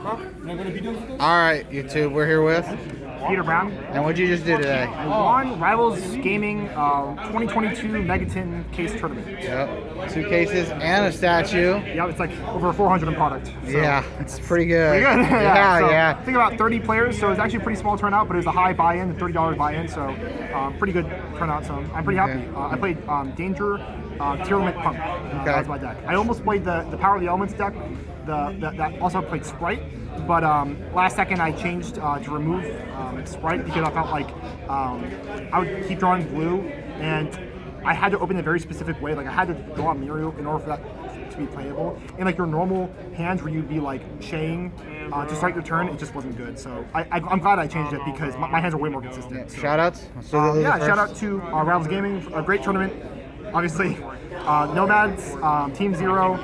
Alright, YouTube, we're here with Peter Brown. And what'd you just do today? I won Rivals Gaming 2022 Megaton Case Tournament. Yep. 2 cases and a statue. Yeah, it's like over 400 in product. So yeah, it's pretty good. Pretty good. yeah. I think about 30 players, so it's actually a pretty small turnout, but it was a high buy-in, $30 buy-in, so pretty good turnout. So I'm pretty happy. I played Danger, Tearlament Pump. That was my deck. I almost played the Power of the Elements deck. That also played Sprite, but last second I changed to remove Sprite because I felt like I would keep drawing blue, and I had to open it a very specific way. Like I had to draw a Muriel in order for that to be playable. And like your normal hands where you'd be like shaying to start your turn, it just wasn't good. So I'm glad I changed it because my hands are way more consistent. So. Shoutouts? Yeah, shout out to Rivals Gaming, a great tournament. Obviously, Nomads, Team Zero,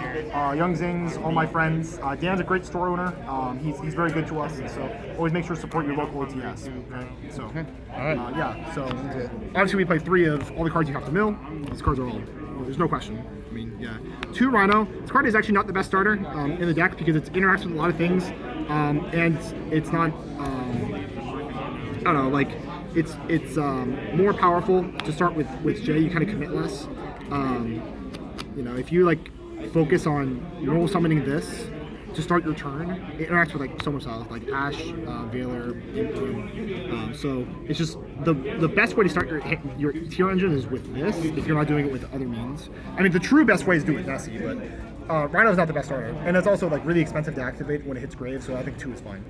Young Zings, all my friends. Dan's a great store owner. He's very good to us, so always make sure to support your local OTS. Okay, so all right. yeah. So obviously we play 3 of all the cards you have to mill. These cards are all. There's no question. I mean, yeah. 2 Rhino. This card is actually not the best starter in the deck because it interacts with a lot of things, and it's not. I don't know, like. It's more powerful to start with J. You kind of commit less. You know, if you like focus on roll summoning this to start your turn, it interacts with like so much stuff, like Ash, Veiler, so it's just the best way to start your tier engine is with this. If you're not doing it with other means, I mean, the true best way is to do it with Nessie, but Rhino's not the best starter, and it's also like really expensive to activate when it hits Grave, so I think 2 is fine.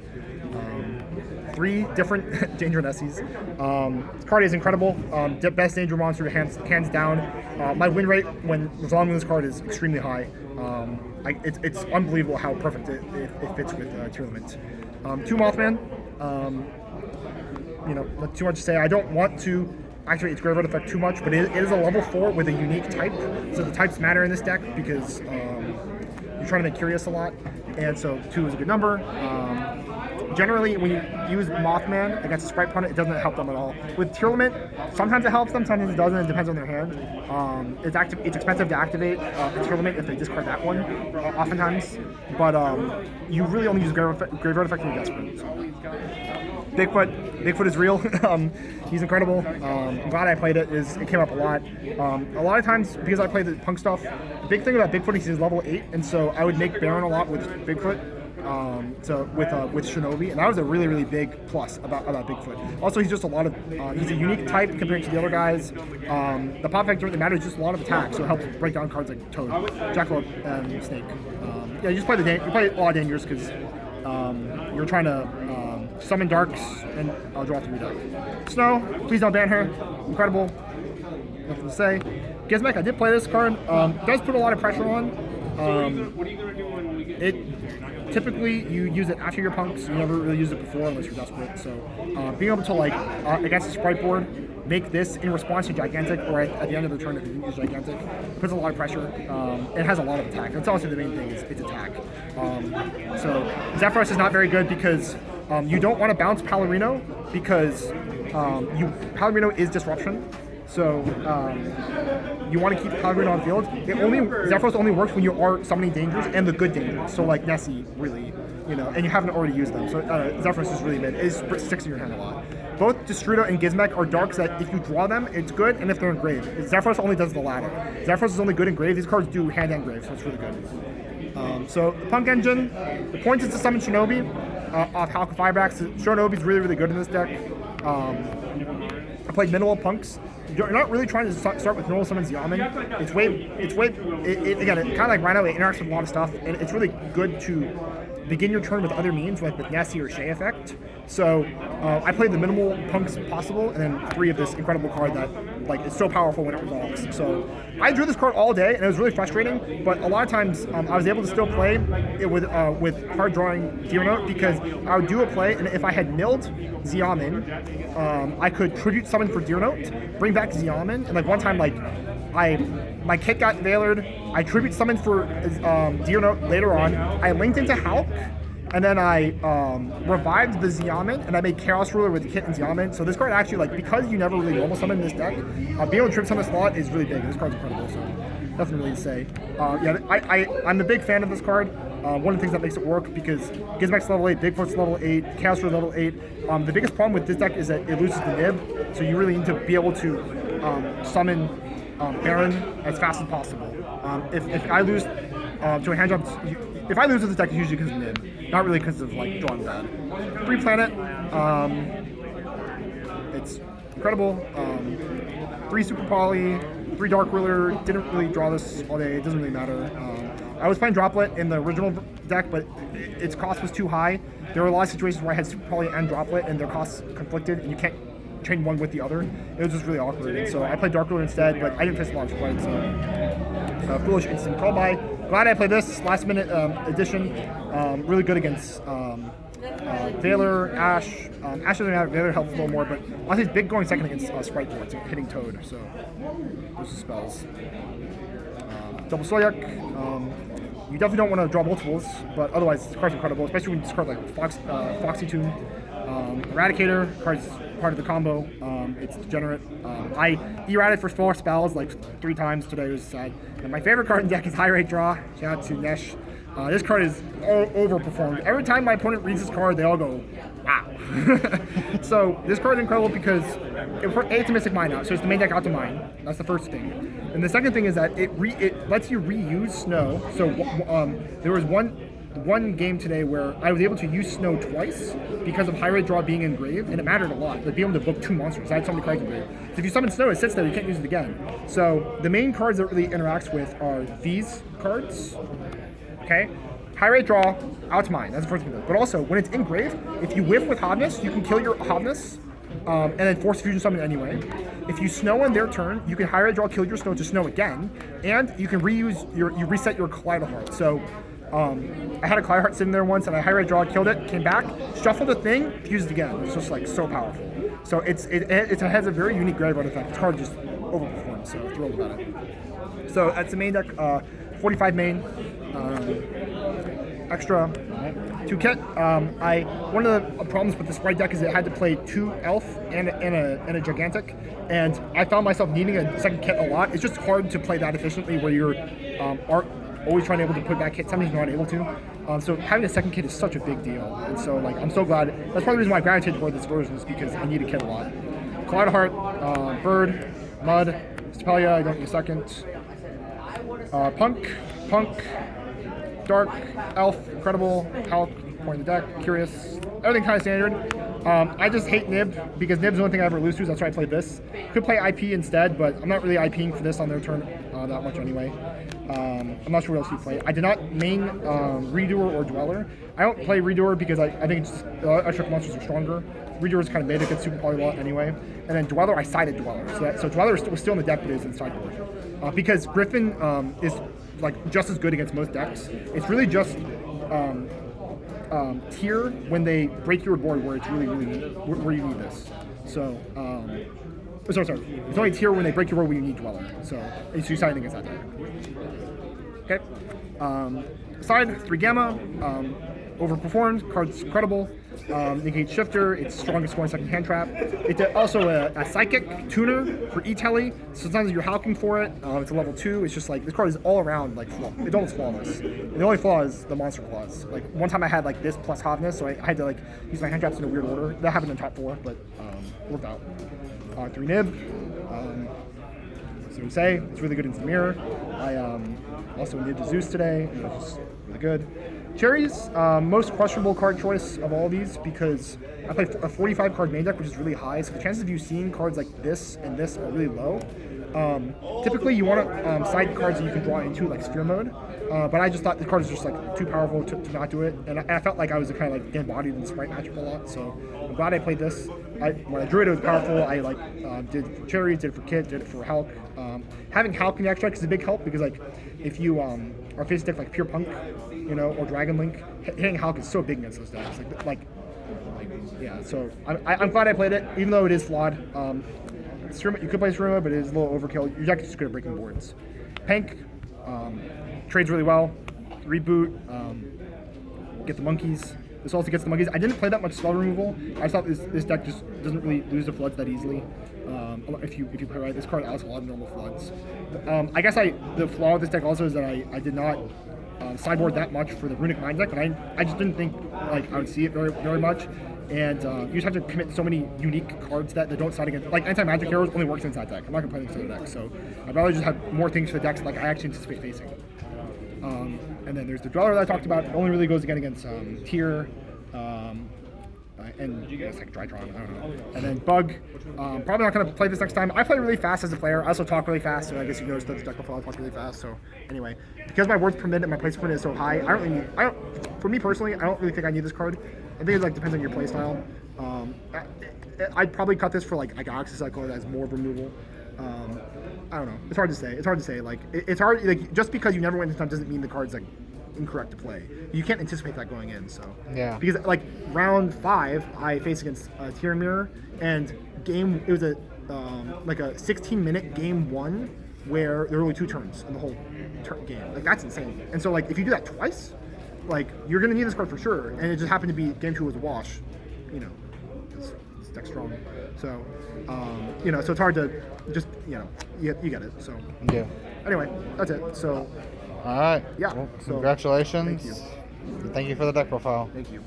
3 different Danger Nessies. This card is incredible. Best Danger monster, hands down. My win rate when resolving this card is extremely high. It's unbelievable how perfect it fits with Tearlament. 2 Mothman. You know, not too much to say. I don't want to activate its Graveyard effect too much, but it is a level 4 with a unique type. So the types matter in this deck because you're trying to make Curious a lot, and so 2 is a good number. Generally, when you use Mothman against a Sprite opponent, it doesn't help them at all. With Tearlament, sometimes it helps them, sometimes it doesn't. It depends on their hand. It's expensive to activate Tearlament if they discard that one, oftentimes. But you really only use Graveyard Effect when you're desperate. So. Bigfoot is real. He's incredible. I'm glad I played it. It came up a lot. A lot of times, because I play the punk stuff, the big thing about Bigfoot is he's level 8, and so I would make Baron a lot with Bigfoot. So with Shinobi, and that was a really big plus about Bigfoot. Also, he's just he's a unique type compared to the other guys. The pop effect really matters, just a lot of attack, so it helps break down cards like Toad, Jackalope, and Snake. Yeah, you just play you play a lot of Dangers because you're trying to summon Darks and draw 3 deck. Snow, please don't ban her. Incredible. Nothing to say. Gizmek, I did play this card. It does put a lot of pressure on. Typically, you use it after your punks. You never really use it before unless you're desperate. So, being able to like against the Sprite board, make this in response to Gigantic, or at the end of the turn if you use Gigantic, puts a lot of pressure. It has a lot of attack. That's also the main thing. It's attack. So Zephyros is not very good because you don't want to bounce Palorino because Palorino is disruption. So you want to keep Palorino on field. Zephyros only works when you are summoning Dangers and the good Dangers. So like Nessie, really, you know, and you haven't already used them. So Zephyros is really mid. It sticks in your hand a lot. Both Destrudo and Gizmek are darks that if you draw them, it's good, and if they're in Grave. Zephyros only does the latter. Zephyros is only good in Grave. These cards do hand and Grave, so it's really good. So the Punk Engine, the point is to summon Shinobi off Halka Firebrax. Shinobi's really good in this deck. I played minimal punks. You're not really trying to start with normal summons Yaman. Again, kind of like Rhino, it interacts with a lot of stuff, and it's really good to begin your turn with other means, like with Nessie or Shay effect. So I played the minimal punks possible, and then 3 of this incredible card that like is so powerful when it resolves. So I drew this card all day, and it was really frustrating. But a lot of times, I was able to still play it with card drawing Deer Note because I would do a play, and if I had milled Xiamen, I could tribute summon for Deer Note, bring back Xiamen, and like one time, like my kit got Veilered. I tribute summoned for Deer Note later on. I linked into Hulk, and then I revived the Xiamen, and I made Chaos Ruler with the kit and Xiamen. So this card actually, like, because you never really normal summon in this deck, being able to tribute summon the slot is really big. This card's incredible, so nothing really to say. Yeah, I'm a big fan of this card. One of the things that makes it work because Gizmek's level 8, Bigfoot's level 8, Chaos Ruler level 8. The biggest problem with this deck is that it loses the nib, so you really need to be able to summon Baron as fast as possible. If I lose to a hand drop, if I lose with this deck, it's usually because of nib, not really because of like drawing bad. 3 planet, it's incredible. 3 super poly, 3 dark ruler. Didn't really draw this all day. It doesn't really matter. I was playing Droplet in the original deck, but its cost was too high. There were a lot of situations where I had Super Poly and Droplet, and their costs conflicted, and you can't chain one with the other. It was just really awkward, and so I played Dark Ruler instead, but I didn't face a lot of quite, so foolish instant call by. Glad I played this last minute edition. Really good against Valor, Ash. Ash doesn't have Valor helps a little more, but honestly, it's big going second against Sprite boards, hitting Toad, so those are spells. Double Soyak. You definitely don't want to draw multiples, but otherwise the card's incredible, especially when you discard like Foxy Tune. Eradicator, card's part of the combo. It's degenerate. I errated for 4 spells like 3 times today. It was sad. And my favorite card in the deck is High Rate Draw. Shout out to Nesh. This card is overperformed. Every time my opponent reads this card, they all go, wow. So this card is incredible because it's a Mystic Mine now, so it's the main deck out to mine. That's the first thing. And the second thing is that it lets you reuse Snow. So there was one game today where I was able to use Snow twice because of High Rate Draw being engraved, and it mattered a lot. Like being able to book 2 monsters. I had so many cards engraved. So if you summon Snow, it sits there, you can't use it again. So the main cards that it really interacts with are these cards. Okay? High Rate Draw, out to mine. That's the first thing. But also, when it's engraved, if you whiff with Hobness, you can kill your Hobness and then force fusion summon anyway. If you Snow on their turn, you can High Rate Draw, kill your Snow to Snow again, and you can reuse you reset your Collider Heart. So I had a Collider Heart sitting there once, and I High Rate Draw, killed it, came back, shuffled the thing, fused it again. It's just like so powerful. So it has a very unique graveyard effect. This card just overperforms, so thrilled about it. So that's the main deck. 45 main. Extra 2 kit. One of the problems with the Sprite deck is it had to play 2 elf and a gigantic, and I found myself needing a second kit a lot. It's just hard to play that efficiently where you're aren't always trying to able to put back kit. Sometimes you're not able to. So having a second kit is such a big deal, and so like I'm so glad. That's part of the reason why I gravitated toward this version is because I need a kit a lot. Collider Heart, Bird, Mud, Stapelia. I don't need a second. Punk. Dark, Elf, Incredible, Hulk, point the deck, Curious, everything kind of standard. I just hate Nib because Nib's the only thing I ever lose to, so that's why I played this. Could play IP instead, but I'm not really IPing for this on their turn that much anyway. I'm not sure what else you play. I did not main Redoer or Dweller. I don't play Redoer because I think it's just, extra monsters are stronger. Redoer is kind of made against Super Poly a lot anyway. And then Dweller, I sided Dweller. So Dweller was still in the deck, but it is in sideboard. Because Griffin is like just as good against most decks. It's really just tier when they break your board where it's really where you need this. So sorry. It's only tier when they break your board where you need Dweller. So it's you siding against that deck. Okay. Side 3 Gamma. Overperformed. Card's incredible. Negate Shifter. It's strongest scoring second hand trap. It's also a Psychic tuner for E-Telly. Sometimes you're hawking for it. It's a level 2. It's just like this card is all around like it's almost flawless. And the only flaw is the monster clause. Like one time I had like this plus Hovness, so I had to like use my hand traps in a weird order. That happened in top 4, but worked out. 3 Nib. So we say it's really good into the mirror. I also did the Zeus today. It was just really good. Cherries, most questionable card choice of all these because I play a 45 card main deck, which is really high. So the chances of you seeing cards like this and this are really low. Typically, you want to side cards that you can draw into like Sphere Mode, but I just thought the card is just like too powerful to not do it, and I felt like I was kind of like embodied in the Sprite matchup a lot. So I'm glad I played this. When I drew it, it was powerful. I did it for Cherries, did it for Kit, did it for Hulk. Having Hulk in the extract is a big help because like if you are facing deck like Pure Punk, or Dragon Link, hitting Hulk is so big against those decks. Yeah. So I'm glad I played it, even though it is flawed. You could play Surima, but it is a little overkill. Your deck is just good at breaking boards. Pank trades really well. Reboot. Get the monkeys. This also gets the monkeys. I didn't play that much spell removal. I just thought this deck just doesn't really lose the floods that easily. If you play right, this card has a lot of normal floods. I guess the flaw with this deck also is that I did not sideboard that much for the Runic Mind deck, and I just didn't think like I would see it very much. And you just have to commit so many unique cards that don't side against. Like anti-magic heroes only works inside deck. I'm not gonna play this in the deck, so I'd rather just have more things for the decks like I actually anticipate facing. And then there's the Dweller that I talked about. It only really goes again against Tear. And it's like Drytron, I don't know. And then Bug. Probably not going to play this next time. I play really fast as a player. I also talk really fast, so I guess you noticed that the deck before I talk really fast. So anyway, because my words per minute and my place per minute is so high, for me personally, I don't really think I need this card. I think it like depends on your play style. I'd probably cut this for like a Galaxy Cycle that has more removal. I don't know. It's hard to say. It's hard to say. Like it's hard. Like just because you never win this time doesn't mean the card's like incorrect to play. You can't anticipate that going in. So yeah. Because like round 5, I faced against Tear Mirror, and it was a like a 16-minute game 1 where there were only 2 turns in the whole game. Like that's insane. And so like if you do that twice, like you're gonna need this card for sure. And it just happened to be game 2 was a wash. You know, it's deck strong. So you know, so it's hard to just you get it. So yeah. Anyway, that's it. So. All right. Yeah. Well, so, congratulations. Thank you. Thank you for the deck profile. Thank you.